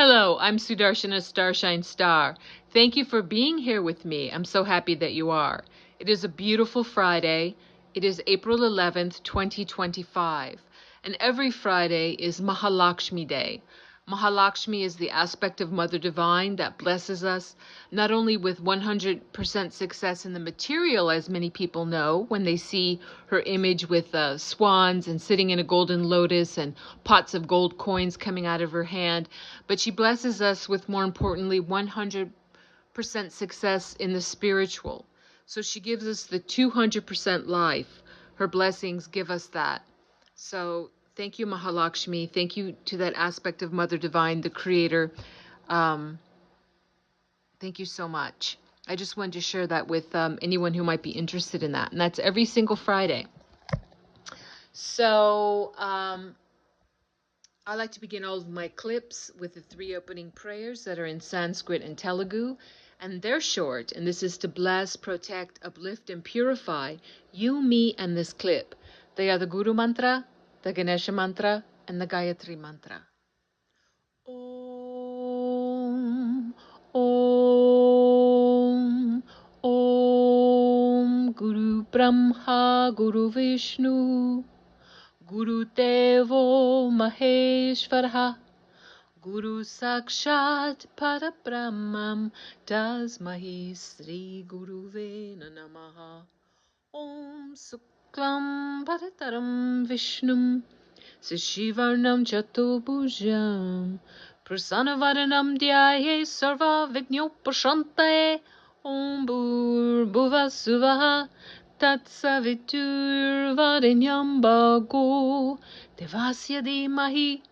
Hello, I'm Sudarshana Starshine Star. Thank you for being here with me. I'm so happy that you are. It is a beautiful Friday. It is April 11th, 2025. And every Friday is Mahalakshmi Day. Mahalakshmi is the aspect of Mother Divine that blesses us not only with 100% success in the material, as many people know when they see her image with swans and sitting in a golden lotus and pots of gold coins coming out of her hand, but she blesses us with, more importantly, 100% success in the spiritual. So she gives us the 200% life. Her blessings give us that. So thank you, Mahalakshmi. Thank you to that aspect of Mother Divine, the Creator. Thank you so much. I just wanted to share that with anyone who might be interested in that. And that's every single Friday. So I like to begin all of my clips with the 3 opening prayers that are in Sanskrit and Telugu. And they're short. And this is to bless, protect, uplift, and purify you, me, and this clip. They are the Guru Mantra, the Ganesha Mantra, and the Gayatri Mantra. Om, Om, Om, Guru Brahma, Guru Vishnu, Guru Devo Maheshwara, Guru Sakshat Parabrahmam, Tasmahi Sri Guruve Namaha. Om Suklam Bharataram Vishnum Sishivarnam Chatubhujam Prasanavaranam Dhyaye Sarva Vignopashante. Om Bhurbhuva Suvaha Tatsaviturvarenyam Bhago Devasya Dhimahi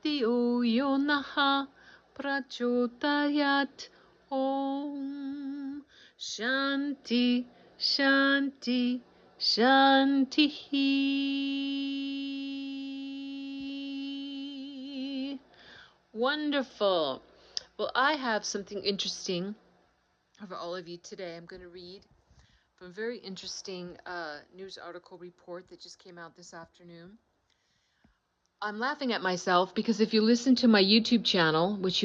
Dhiyo Yo Naha Prachodayat. Om Shanti Shanti Shanti. Wonderful. Well, I have something interesting for all of you today. I'm going to read from a very interesting news article report that just came out this afternoon. I'm laughing at myself because if you listen to my YouTube channel, which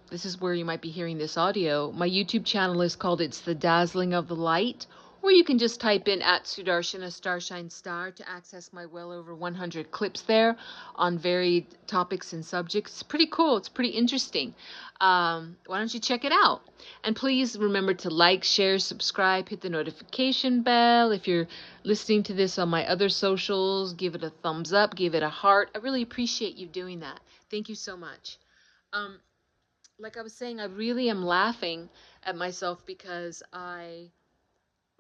this is where you might be hearing this audio, my YouTube channel is called It's the Dazzling of the Light, or you can just type in at Sudarshana Starshine Star to access my well over 100 clips there on varied topics and subjects. It's pretty cool. It's pretty interesting. Why don't you check it out? And please remember to like, share, subscribe, hit the notification bell. If you're listening to this on my other socials, give it a thumbs up, give it a heart. I really appreciate you doing that. Thank you so much. Like I was saying, I really am laughing at myself because I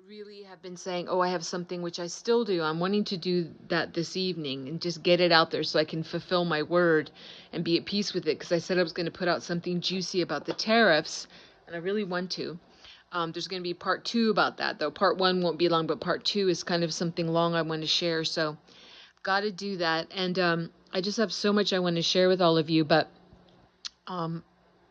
really have been saying, oh, I have something, which I still do. I'm wanting to do that this evening and just get it out there so I can fulfill my word and be at peace with it, because I said I was going to put out something juicy about the tariffs, and I really want to. There's going to be part 2 about that, though. Part 1 won't be long, but part 2 is kind of something long I want to share, so I've got to do that. And I just have so much I want to share with all of you, but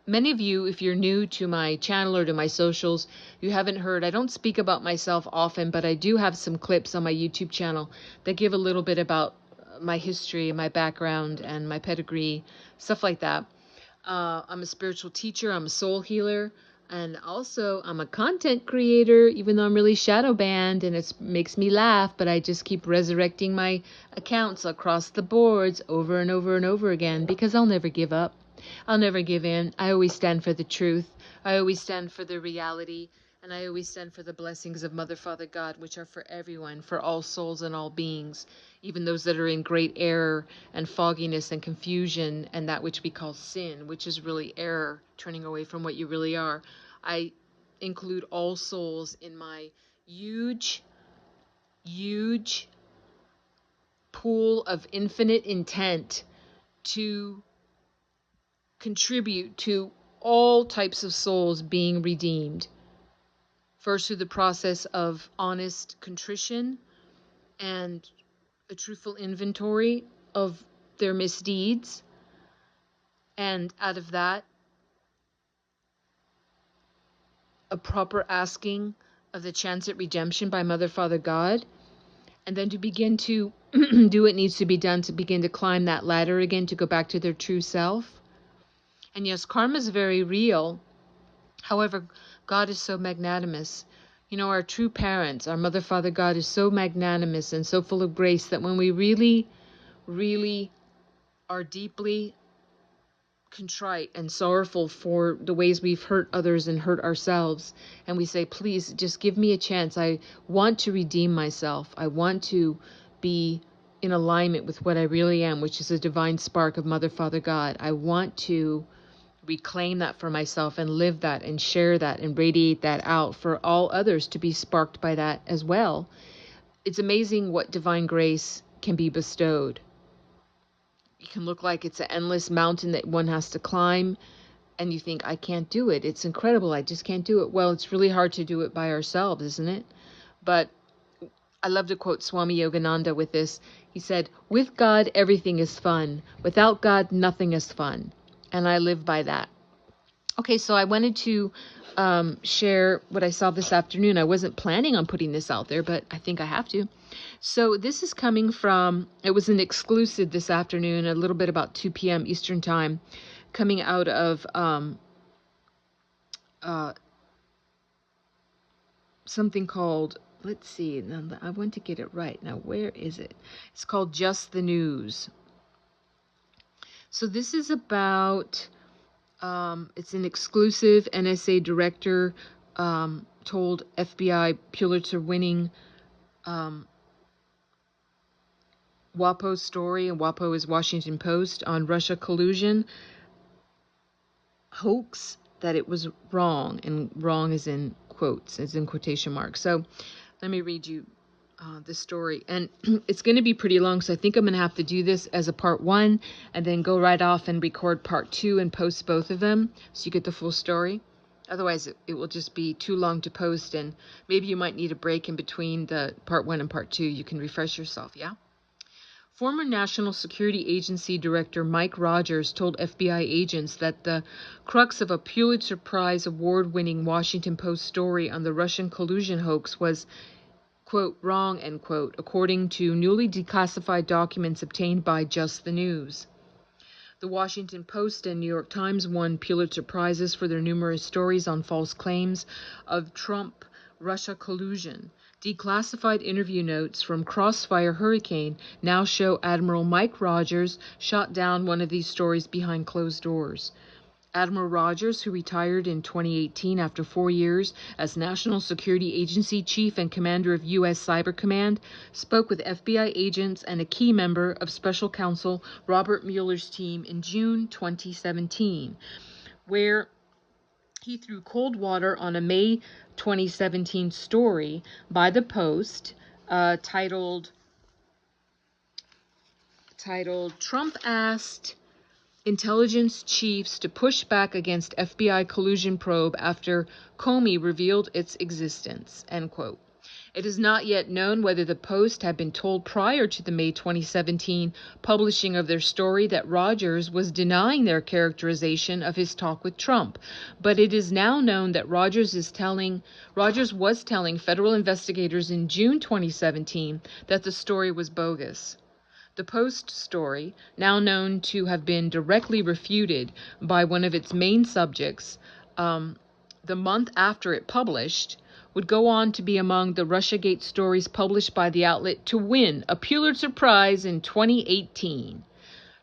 many of you, if you're new to my channel or to my socials, you haven't heard, I don't speak about myself often, but I do have some clips on my YouTube channel that give a little bit about my history, my background, and my pedigree, stuff like that. I'm a spiritual teacher, I'm a soul healer, and also I'm a content creator, even though I'm really shadow banned and it makes me laugh, but I just keep resurrecting my accounts across the boards over and over and over again, because I'll never give up. I'll never give in. I always stand for the truth. I always stand for the reality. And I always stand for the blessings of Mother, Father, God, which are for everyone, for all souls and all beings, even those that are in great error and fogginess and confusion and that which we call sin, which is really error, turning away from what you really are. I include all souls in my huge, huge pool of infinite intent to contribute to all types of souls being redeemed. First, through the process of honest contrition and a truthful inventory of their misdeeds. And out of that, a proper asking of the chance at redemption by Mother, Father, God. And then to begin to do what needs to be done to begin to climb that ladder again, to go back to their true self. And yes, karma is very real. However, God is so magnanimous. You know, our true parents, our Mother, Father, God is so magnanimous and so full of grace that when we really, really are deeply contrite and sorrowful for the ways we've hurt others and hurt ourselves, and we say, please just give me a chance. I want to redeem myself. I want to be in alignment with what I really am, which is a divine spark of Mother, Father, God. I want to reclaim that for myself and live that and share that and radiate that out for all others to be sparked by that as well. It's amazing what divine grace can be bestowed. It can look like it's an endless mountain that one has to climb, and you think, I can't do it. It's incredible. I just can't do it. Well, it's really hard to do it by ourselves, isn't it? But I love to quote Swami Yogananda with this. He said, with God, everything is fun. Without God, nothing is fun. And I live by that. Okay, so I wanted to share what I saw this afternoon. I wasn't planning on putting this out there, but I think I have to. So this is coming from, it was an exclusive this afternoon, a little bit about 2 p.m. Eastern Time, coming out of something called, let's see, I want to get it right. Now, where is it? It's called Just the News. So this is about, it's an exclusive. NSA director told FBI Pulitzer winning WAPO story, and WAPO is Washington Post, on Russia collusion hoax, that it was wrong, and wrong is in quotes, is in quotation marks. So let me read you this story, and it's going to be pretty long, so I think I'm going to have to do this as a part 1 and then go right off and record part 2 and post both of them so you get the full story. Otherwise it will just be too long to post, and maybe you might need a break in between the part 1 and part 2. You can refresh yourself. Yeah. Former National Security Agency Director Mike Rogers told FBI agents that the crux of a Pulitzer Prize award-winning Washington Post story on the Russian collusion hoax was, quote, wrong, end quote, according to newly declassified documents obtained by Just the News. The Washington Post and New York Times won Pulitzer Prizes for their numerous stories on false claims of Trump-Russia collusion. Declassified interview notes from Crossfire Hurricane now show Admiral Mike Rogers shot down one of these stories behind closed doors. Admiral Rogers, who retired in 2018 after 4 years as National Security Agency Chief and Commander of U.S. Cyber Command, spoke with FBI agents and a key member of Special Counsel Robert Mueller's team in June 2017, where he threw cold water on a May 2017 story by the Post titled Trump Asked Intelligence Chiefs to Push Back Against FBI Collusion Probe After Comey Revealed Its Existence, end quote. It is not yet known whether the Post had been told prior to the May 2017 publishing of their story that Rogers was denying their characterization of his talk with Trump, but it is now known that Rogers was telling federal investigators in June 2017 that the story was bogus. The Post story, now known to have been directly refuted by one of its main subjects the month after it published, would go on to be among the Russiagate stories published by the outlet to win a Pulitzer Prize in 2018.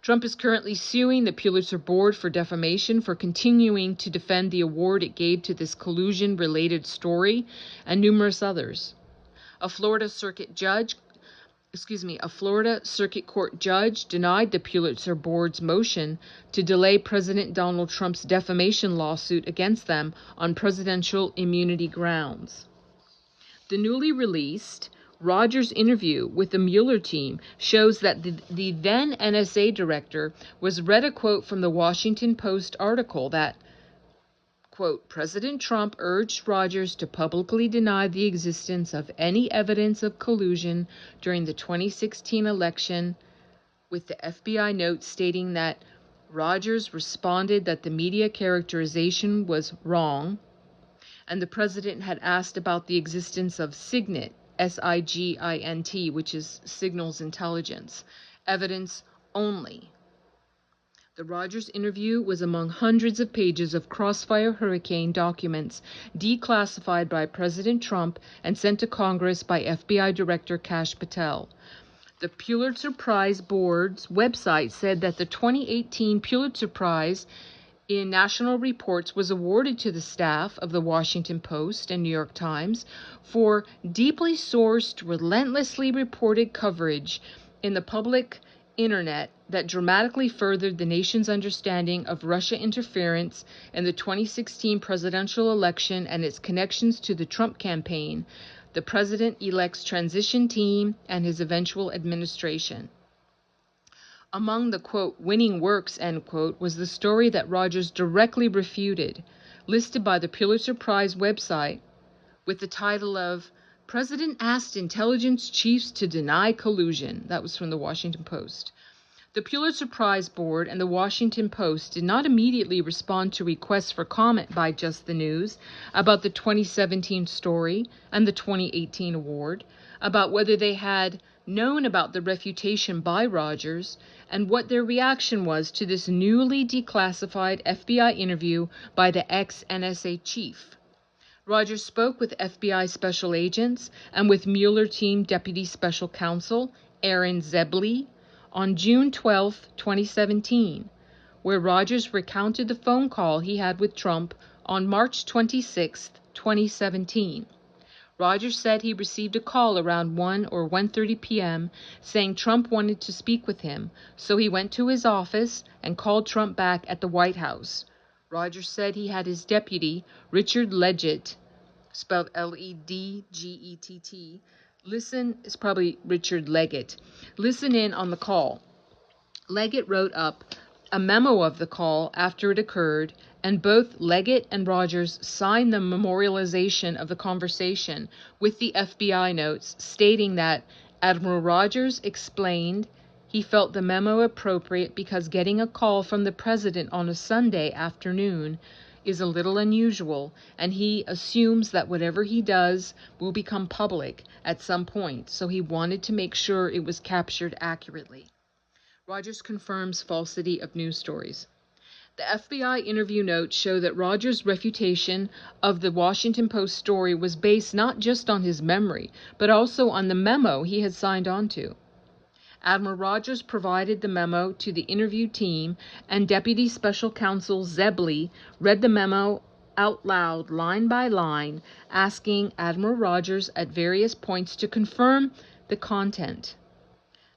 Trump is currently suing the Pulitzer Board for defamation for continuing to defend the award it gave to this collusion-related story and numerous others. A Florida Circuit Court judge denied the Pulitzer Board's motion to delay President Donald Trump's defamation lawsuit against them on presidential immunity grounds. The newly released Rogers interview with the Mueller team shows that the then NSA director was read a quote from the Washington Post article that, quote, President Trump urged Rogers to publicly deny the existence of any evidence of collusion during the 2016 election, with the FBI note stating that Rogers responded that the media characterization was wrong, and the president had asked about the existence of SIGINT, SIGINT, which is signals intelligence, evidence only. The Rogers interview was among hundreds of pages of Crossfire Hurricane documents declassified by President Trump and sent to Congress by FBI Director Kash Patel. The Pulitzer Prize Board's website said that the 2018 Pulitzer Prize in National Reports was awarded to the staff of the Washington Post and New York Times for deeply sourced, relentlessly reported coverage in the public internet that dramatically furthered the nation's understanding of Russia interference in the 2016 presidential election and its connections to the Trump campaign, the president-elect's transition team, and his eventual administration. Among the, quote, winning works, end quote, was the story that Rogers directly refuted, listed by the Pulitzer Prize website with the title of President Asked Intelligence Chiefs to Deny Collusion. That was from the Washington Post. The Pulitzer Prize Board and the Washington Post did not immediately respond to requests for comment by Just the News about the 2017 story and the 2018 award, about whether they had known about the refutation by Rogers, and what their reaction was to this newly declassified FBI interview by the ex-NSA chief. Rogers spoke with FBI special agents and with Mueller team Deputy Special Counsel Aaron Zebley on June 12, 2017, where Rogers recounted the phone call he had with Trump on March 26, 2017. Rogers said he received a call around 1 or 1:30 p.m. saying Trump wanted to speak with him, so he went to his office and called Trump back at the White House. Rogers said he had his deputy, Richard Leggett, spelled L-E-D-G-E-T-T, it's probably Richard Leggett, listen in on the call. Leggett wrote up a memo of the call after it occurred, and both Leggett and Rogers signed the memorialization of the conversation with the FBI notes, stating that Admiral Rogers explained he felt the memo appropriate because getting a call from the president on a Sunday afternoon is a little unusual, and he assumes that whatever he does will become public at some point, so he wanted to make sure it was captured accurately. Rogers confirms falsity of news stories. The FBI interview notes show that Rogers' refutation of the Washington Post story was based not just on his memory, but also on the memo he had signed on to. Admiral Rogers provided the memo to the interview team, and Deputy Special Counsel Zebley read the memo out loud, line by line, asking Admiral Rogers at various points to confirm the content.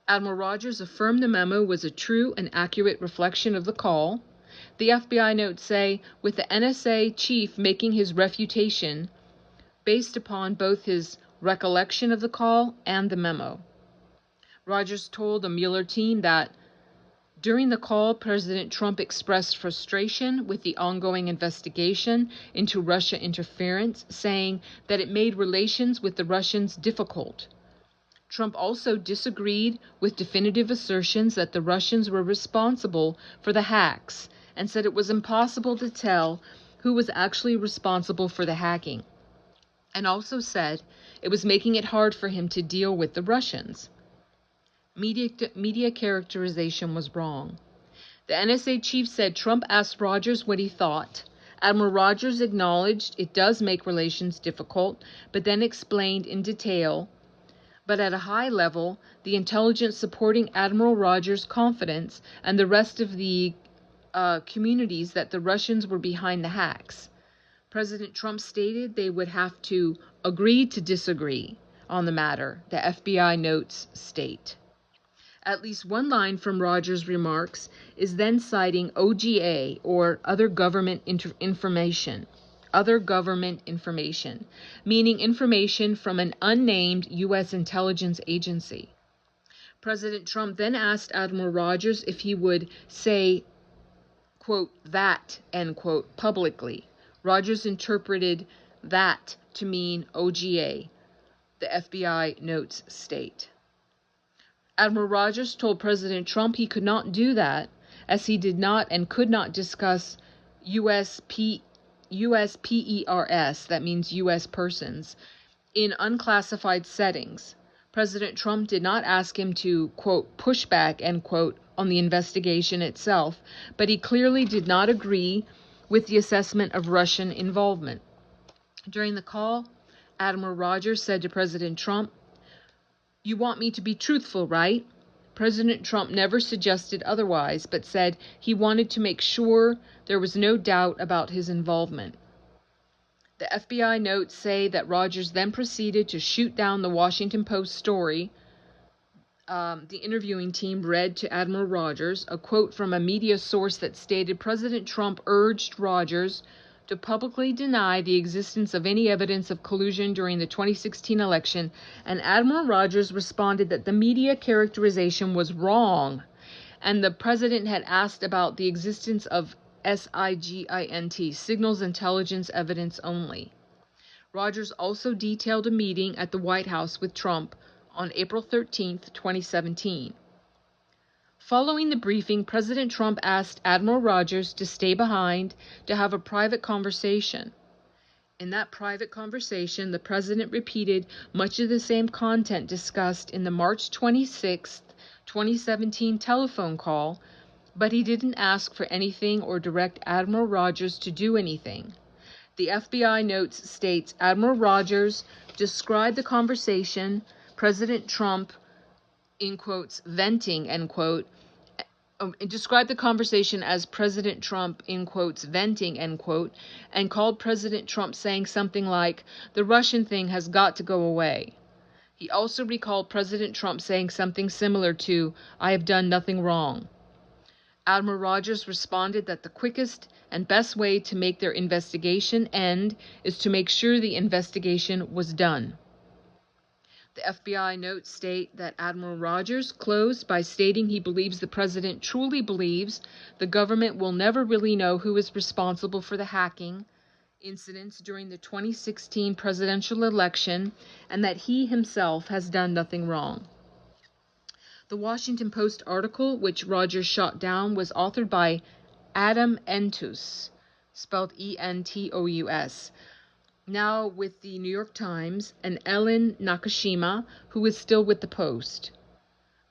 Admiral Rogers affirmed the memo was a true and accurate reflection of the call. The FBI notes say, with the NSA chief making his refutation based upon both his recollection of the call and the memo. Rogers told the Mueller team that during the call, President Trump expressed frustration with the ongoing investigation into Russia interference, saying that it made relations with the Russians difficult. Trump also disagreed with definitive assertions that the Russians were responsible for the hacks and said it was impossible to tell who was actually responsible for the hacking, and also said it was making it hard for him to deal with the Russians. Media characterization was wrong. The NSA chief said Trump asked Rogers what he thought. Admiral Rogers acknowledged it does make relations difficult, but then explained in detail, but at a high level, the intelligence supporting Admiral Rogers' confidence and the rest of the communities that the Russians were behind the hacks. President Trump stated they would have to agree to disagree on the matter, the FBI notes state. At least one line from Rogers' remarks is then citing OGA, or other government information, meaning information from an unnamed U.S. intelligence agency. President Trump then asked Admiral Rogers if he would say, quote, that, end quote, publicly. Rogers interpreted that to mean OGA, the FBI notes state. Admiral Rogers told President Trump he could not do that, as he did not and could not discuss USPERS, that means U.S. persons, in unclassified settings. President Trump did not ask him to, quote, push back, end quote, on the investigation itself, but he clearly did not agree with the assessment of Russian involvement. During the call, Admiral Rogers said to President Trump, "You want me to be truthful, right?" President Trump never suggested otherwise, but said he wanted to make sure there was no doubt about his involvement. The FBI notes say that Rogers then proceeded to shoot down the Washington Post story. The interviewing team read to Admiral Rogers a quote from a media source that stated President Trump urged Rogers to publicly deny the existence of any evidence of collusion during the 2016 election, and Admiral Rogers responded that the media characterization was wrong, and the president had asked about the existence of SIGINT, signals intelligence evidence only. Rogers also detailed a meeting at the White House with Trump on April 13, 2017. Following the briefing, President Trump asked Admiral Rogers to stay behind to have a private conversation. In that private conversation, the president repeated much of the same content discussed in the March 26, 2017 telephone call, but he didn't ask for anything or direct Admiral Rogers to do anything. The FBI notes states Admiral Rogers described the conversation, President Trump, in quotes, venting, end quote, described the conversation as President Trump, in quotes, venting, end quote, and called President Trump saying something like, "The Russian thing has got to go away." He also recalled President Trump saying something similar to, "I have done nothing wrong." Admiral Rogers responded that the quickest and best way to make their investigation end is to make sure the investigation was done. The FBI notes state that Admiral Rogers closed by stating he believes the president truly believes the government will never really know who is responsible for the hacking incidents during the 2016 presidential election, and that he himself has done nothing wrong. The Washington Post article, which Rogers shot down, was authored by Adam Entous, spelled Entous, now with the New York Times, and Ellen Nakashima, who is still with the Post.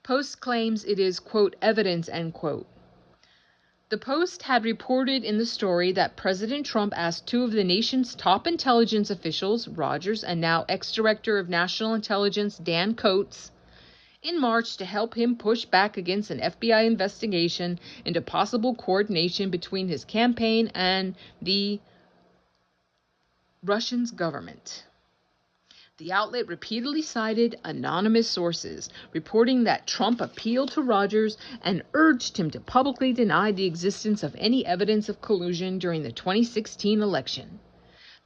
Post claims it is, quote, evidence, end quote. The Post had reported in the story that President Trump asked two of the nation's top intelligence officials, Rogers and now ex-director of National Intelligence Dan Coats, in March to help him push back against an FBI investigation into possible coordination between his campaign and the Russian government. The outlet repeatedly cited anonymous sources, reporting that Trump appealed to Rogers and urged him to publicly deny the existence of any evidence of collusion during the 2016 election.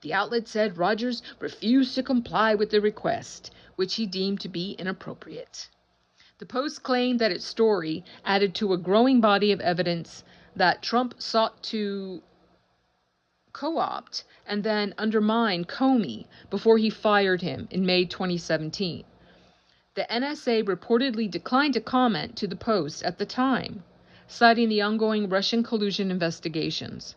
The outlet said Rogers refused to comply with the request, which he deemed to be inappropriate. The Post claimed that its story added to a growing body of evidence that Trump sought to co-opt and then undermine Comey before he fired him in May 2017. The NSA reportedly declined to comment to the Post at the time, citing the ongoing Russian collusion investigations.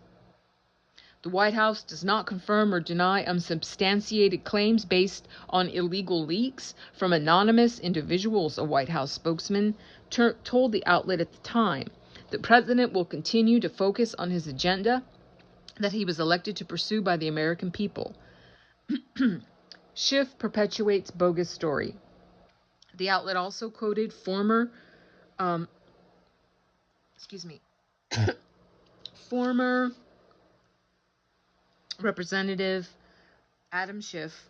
The White House does not confirm or deny unsubstantiated claims based on illegal leaks from anonymous individuals, a White House spokesman told the outlet at the time. The president will continue to focus on his agenda that he was elected to pursue by the American people. Schiff perpetuates bogus story. The outlet also quoted former Representative Adam Schiff,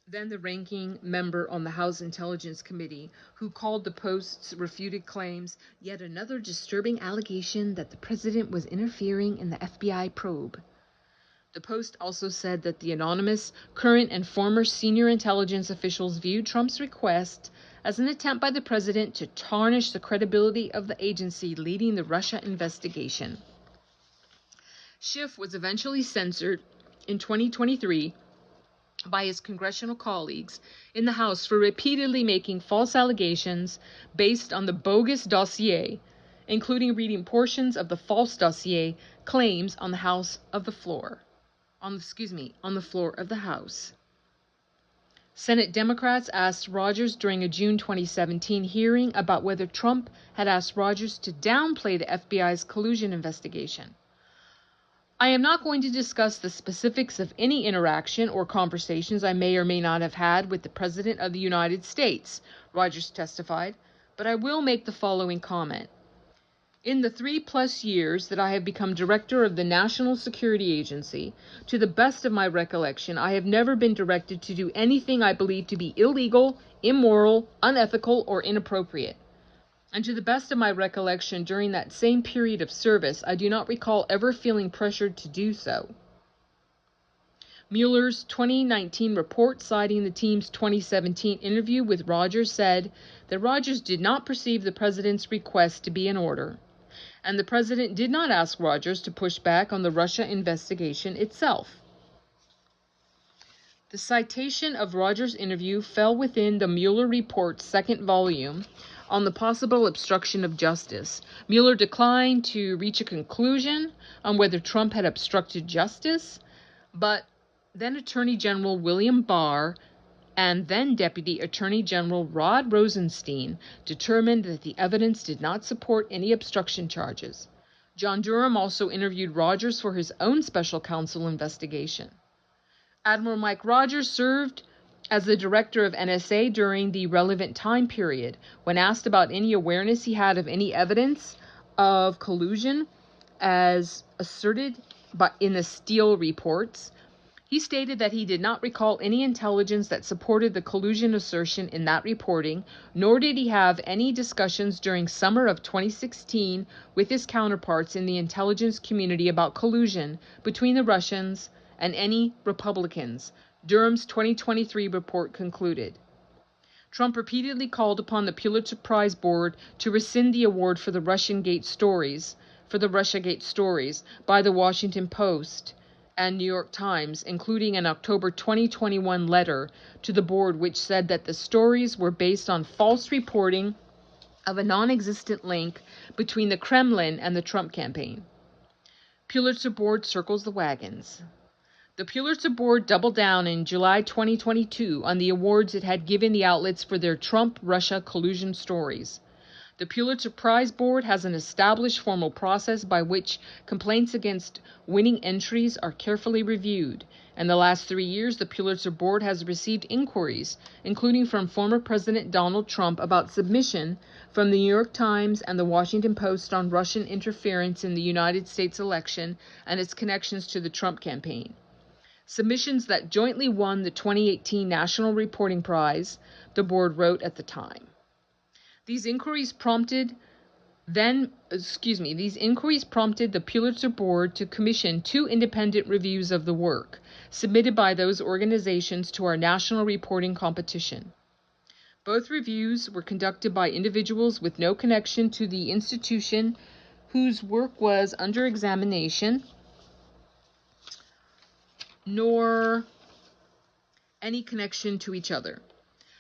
then the ranking member on the House Intelligence Committee, who called the Post's refuted claims yet another disturbing allegation that the president was interfering in the FBI probe. The Post also said that the anonymous current and former senior intelligence officials viewed Trump's request as an attempt by the president to tarnish the credibility of the agency leading the Russia investigation. Schiff was eventually censored in 2023 by his congressional colleagues in the House for repeatedly making false allegations based on the bogus dossier, including reading portions of the false dossier claims on the floor of the House. Senate Democrats asked Rogers during a June 2017 hearing about whether Trump had asked Rogers to downplay the FBI's collusion investigation. I am not going to discuss the specifics of any interaction or conversations I may or may not have had with the President of the United States, Rogers testified, but I will make the following comment. In the 3+ years that I have become director of the National Security Agency, to the best of my recollection, I have never been directed to do anything I believe to be illegal, immoral, unethical, or inappropriate. And to the best of my recollection, during that same period of service, I do not recall ever feeling pressured to do so. Mueller's 2019 report citing the team's 2017 interview with Rogers said that Rogers did not perceive the president's request to be in order, and the president did not ask Rogers to push back on the Russia investigation itself. The citation of Rogers' interview fell within the Mueller report's second volume on the possible obstruction of justice. Mueller declined to reach a conclusion on whether Trump had obstructed justice, but then Attorney General William Barr and then Deputy Attorney General Rod Rosenstein determined that the evidence did not support any obstruction charges. John Durham also interviewed Rogers for his own special counsel investigation. Admiral Mike Rogers served as the director of NSA during the relevant time period. When asked about any awareness he had of any evidence of collusion as asserted in the Steele reports, he stated that he did not recall any intelligence that supported the collusion assertion in that reporting, nor did he have any discussions during summer of 2016 with his counterparts in the intelligence community about collusion between the Russians and any Republicans, Durham's 2023 report concluded. Trump repeatedly called upon the Pulitzer Prize Board to rescind the award for the Russiagate stories by the Washington Post and New York Times, including an October 2021 letter to the board which said that the stories were based on false reporting of a non-existent link between the Kremlin and the Trump campaign. Pulitzer Board circles the wagons. The Pulitzer Board doubled down in July 2022 on the awards it had given the outlets for their Trump-Russia collusion stories. The Pulitzer Prize Board has an established formal process by which complaints against winning entries are carefully reviewed. In the last 3 years, the Pulitzer Board has received inquiries, including from former President Donald Trump, about submission from the New York Times and the Washington Post on Russian interference in the United States election and its connections to the Trump campaign. Submissions that jointly won the 2018 National Reporting Prize, the board wrote at the time. These inquiries prompted the Pulitzer Board to commission 2 independent reviews of the work submitted by those organizations to our national reporting competition. Both reviews were conducted by individuals with no connection to the institution whose work was under examination, nor any connection to each other.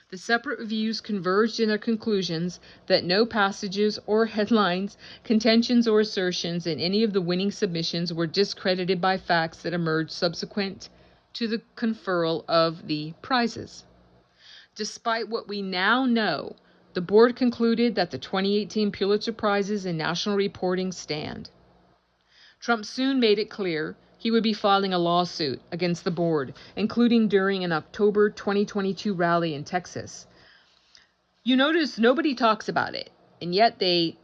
The separate reviews converged in their conclusions that no passages or headlines, contentions, or assertions in any of the winning submissions were discredited by facts that emerged subsequent to the conferral of the prizes. Despite what we now know, the board concluded that the 2018 Pulitzer Prizes in national reporting stand. Trump soon made it clear he would be filing a lawsuit against the board, including during an October 2022 rally in Texas. You notice nobody talks about it, and yet they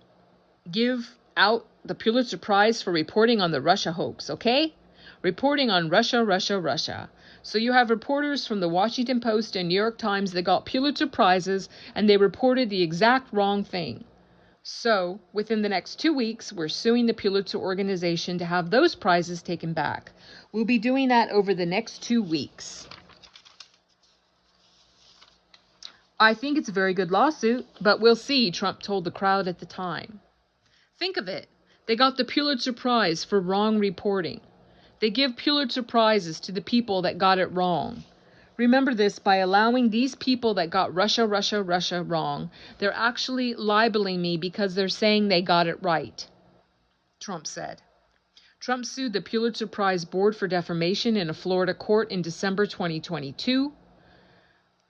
give out the Pulitzer Prize for reporting on the Russia hoax, okay? Reporting on Russia, Russia, Russia. So you have reporters from the Washington Post and New York Times that got Pulitzer Prizes, and they reported the exact wrong thing. So, within the next 2 weeks, we're suing the Pulitzer organization to have those prizes taken back. We'll be doing that over the next 2 weeks. I think it's a very good lawsuit, but we'll see, Trump told the crowd at the time. Think of it. They got the Pulitzer Prize for wrong reporting. They give Pulitzer Prizes to the people that got it wrong. Remember this, by allowing these people that got Russia, Russia, Russia wrong, they're actually libeling me because they're saying they got it right, Trump said. Trump sued the Pulitzer Prize Board for defamation in a Florida court in December 2022.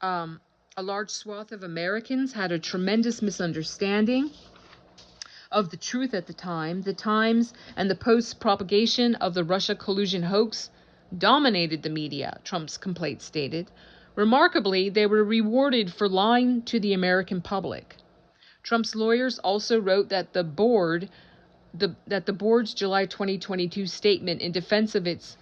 a large swath of Americans had a tremendous misunderstanding of the truth at the time. The Times and the Post's propagation of the Russia collusion hoax dominated the media, Trump's complaint stated. Remarkably, they were rewarded for lying to the American public. Trump's lawyers also wrote that the board's July 2022 statement in defense of its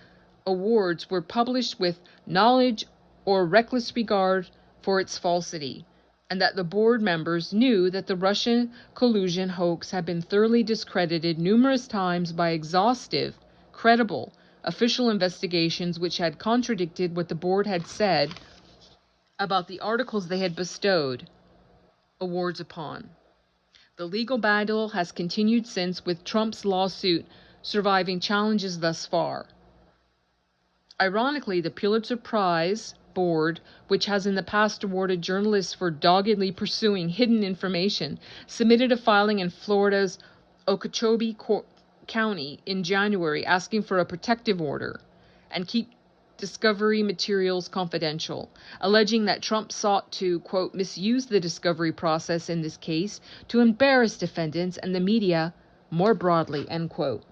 awards were published with knowledge or reckless regard for its falsity, and that the board members knew that the Russian collusion hoax had been thoroughly discredited numerous times by exhaustive, credible, official investigations which had contradicted what the board had said about the articles they had bestowed awards upon. The legal battle has continued since, with Trump's lawsuit surviving challenges thus far. Ironically, the Pulitzer Prize Board, which has in the past awarded journalists for doggedly pursuing hidden information, submitted a filing in Florida's Okeechobee County in January asking for a protective order and keep discovery materials confidential, alleging that Trump sought to, quote, misuse the discovery process in this case to embarrass defendants and the media more broadly, end quote.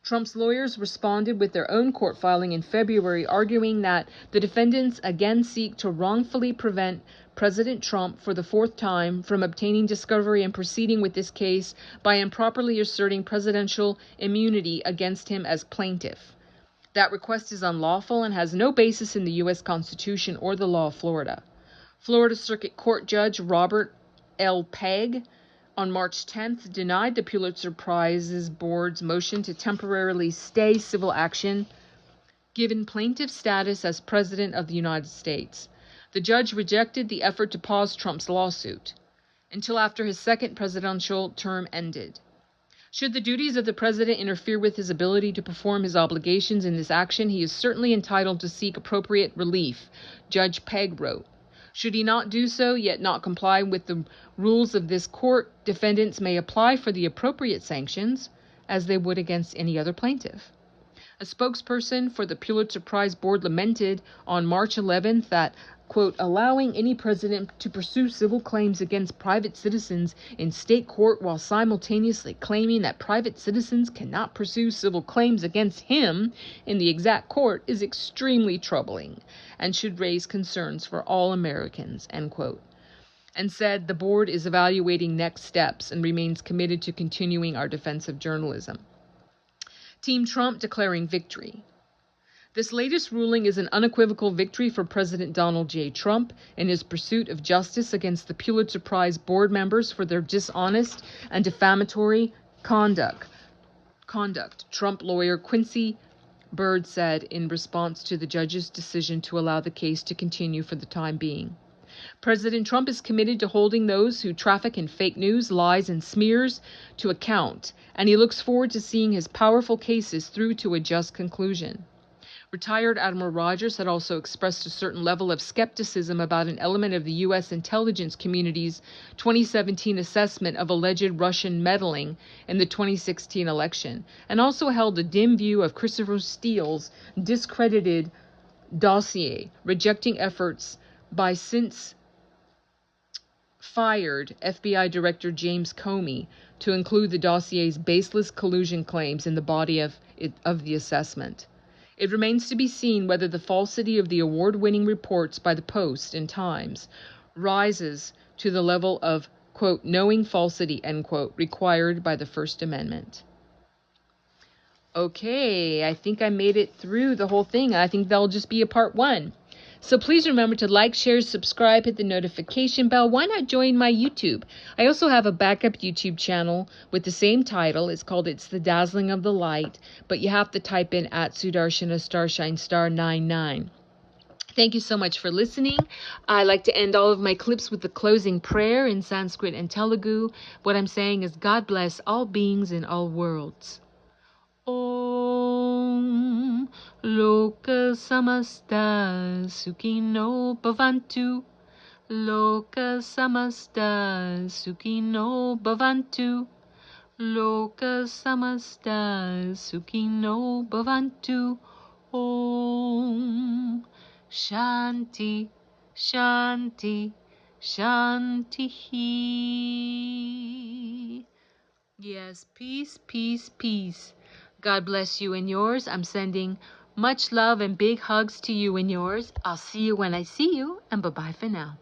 Trump's lawyers responded with their own court filing in February, arguing that the defendants again seek to wrongfully prevent President Trump for the fourth time from obtaining discovery and proceeding with this case by improperly asserting presidential immunity against him as plaintiff. That request is unlawful and has no basis in the U.S. Constitution or the law of Florida. Florida Circuit Court Judge Robert L. Pegg on March 10th denied the Pulitzer Prize's board's motion to temporarily stay civil action, given plaintiff status as President of the United States. The judge rejected the effort to pause Trump's lawsuit until after his second presidential term ended. Should the duties of the president interfere with his ability to perform his obligations in this action, he is certainly entitled to seek appropriate relief, Judge Pegg wrote. Should he not do so, yet not comply with the rules of this court, defendants may apply for the appropriate sanctions, as they would against any other plaintiff. A spokesperson for the Pulitzer Prize Board lamented on March 11th that, quote, allowing any president to pursue civil claims against private citizens in state court while simultaneously claiming that private citizens cannot pursue civil claims against him in the exact court is extremely troubling and should raise concerns for all Americans, end quote, and said the board is evaluating next steps and remains committed to continuing our defense of journalism. Team Trump declaring victory. This latest ruling is an unequivocal victory for President Donald J. Trump in his pursuit of justice against the Pulitzer Prize board members for their dishonest and defamatory conduct. Trump lawyer Quincy Byrd said in response to the judge's decision to allow the case to continue for the time being. President Trump is committed to holding those who traffic in fake news, lies, and smears to account, and he looks forward to seeing his powerful cases through to a just conclusion. Retired Admiral Rogers had also expressed a certain level of skepticism about an element of the U.S. intelligence community's 2017 assessment of alleged Russian meddling in the 2016 election, and also held a dim view of Christopher Steele's discredited dossier, rejecting efforts by since fired FBI Director James Comey to include the dossier's baseless collusion claims in the body of the assessment. It remains to be seen whether the falsity of the award-winning reports by the Post and Times rises to the level of, quote, knowing falsity, end quote, required by the First Amendment. Okay, I think I made it through the whole thing. I think that'll just be a part one. So please remember to like, share, subscribe, hit the notification bell. Why not join my YouTube? I also have a backup YouTube channel with the same title. It's called It's the Dazzling of the Light, but you have to type in @Sudarshana Starshine Star 99. Thank you so much for listening. I like to end all of my clips with the closing prayer in Sanskrit and Telugu. What I'm saying is God bless all beings in all worlds. Om Loka Samasta Sukhino Bhavantu. Loka Samasta Sukhino Bhavantu. Loka Samasta Sukhino Bhavantu. Om Shanti Shanti, Shanti. Yes, peace, peace, peace. God bless you and yours. I'm sending much love and big hugs to you and yours. I'll see you when I see you, and bye-bye for now.